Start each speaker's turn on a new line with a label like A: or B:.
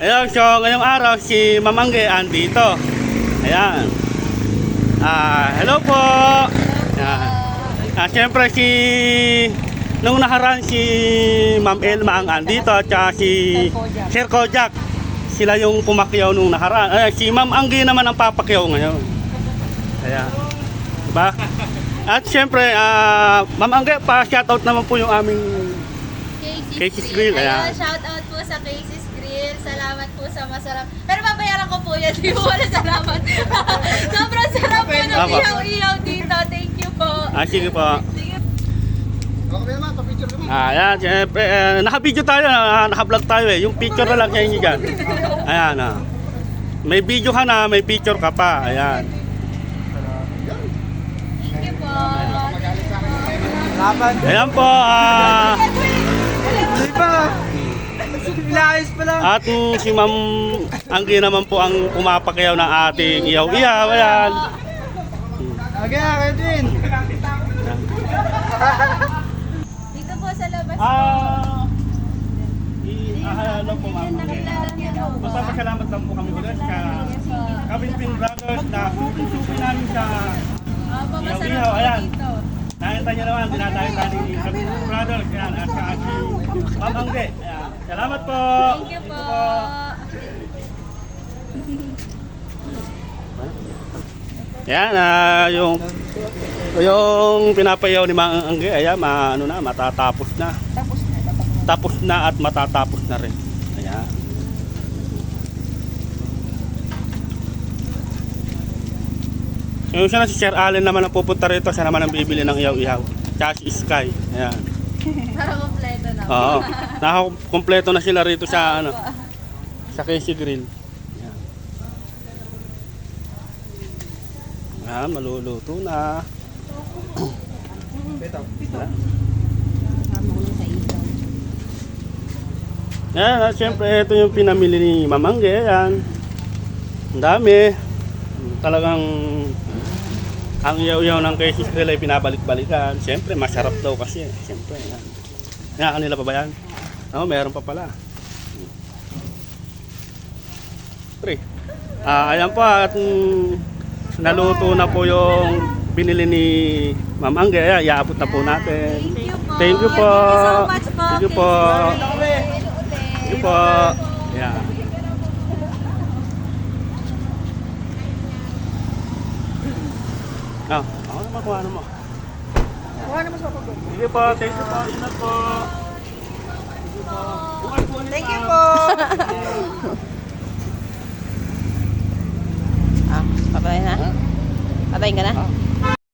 A: Ayan, so ngayong araw si Ma'am Angge andito. Ayan. Hello po. Ayan. Siyempre nung nakaraan si Ma'am Elma ang andito at si Sir Kojak. Sila yung pumakyaw nung nakaraan. Si Ma'am Angge naman ang papakyaw ngayon. Ayan. Diba? At siyempre, Ma'am Angge, pa-shoutout naman po yung aming Casey's Grill.
B: Ayan, shoutout po sa Casey's Grill. Salamat po sa masarap. Pero babayaran ko po yan. Di po wala salamat. Sobrang sarap po ng ihaw-ihaw dito. Thank you po.
A: Sige po.
C: Okay naman, pa-picture naman.
A: Ayan, siyempre, naka-video tayo, naka-vlog tayo eh. Yung picture na lang sa inyo dyan. Ayan, may video ka na, may picture ka pa. Ayan.
B: Thank you po.
C: Laban.
A: Ayan po,
C: Hindi pa. Inaayos pa lang.
A: at si Ma'am Angge naman po ang pumapakyaw ng ating ihaw-ihaw. Ayan.
C: Okay, kayo din.
B: Dito po sa labas.
A: Ano po Ma'am Angge? Magpapasalamat lang po kami ulit sa Kabinpin Brothers na supin namin sa
B: Masarap
A: ihaw-ihaw.
B: po
A: Ayan.
B: dito.
A: Nakita nyo naman, dinadayo tayo ni Kabinpin Brothers. Ayan, at sa si Ma'am Angge. Ayan. Salamat po.
B: Thank you po.
A: Ayan, yung pinapayaw ni Mang Angge, ayan, matatapos na. Tapos na at matatapos na rin. Ayan. Yung siya na si Sir Allen naman ang pupunta rito, siya naman ang bibili ng ihaw-ihaw. Tsaka si Sky. Ayan.
B: Para kompleto na.
A: Oo. Nakakompleto na sila rito sa sa Casey Grill. Ayan. Ayan, maluluto na. Ayan, at syempre ito yung pinamili ni Ma'am Angge. Ayan. Ang dami. Talagang ang iyaw-iyaw ng Casey Grill ay pinabalik-balikan. Syempre masarap daw kasi. Syempre. Ayan. Ayan, kanila pa ba yan? Oo, meron pa pala. Pre. Ayan po at naluto na po yung binili ni Ma'am Angge. Ayan, iaabot na po natin.
B: Thank you po.
A: Thank you po.
B: Thank you so much po.
A: Thank you po. Ayan. Ako naman kung ano mo.
C: Kuha naman sa pagod.
A: Sige po, thank you po. Ingat po.
C: Thank you po.
D: Papayin na? Papayin ka na?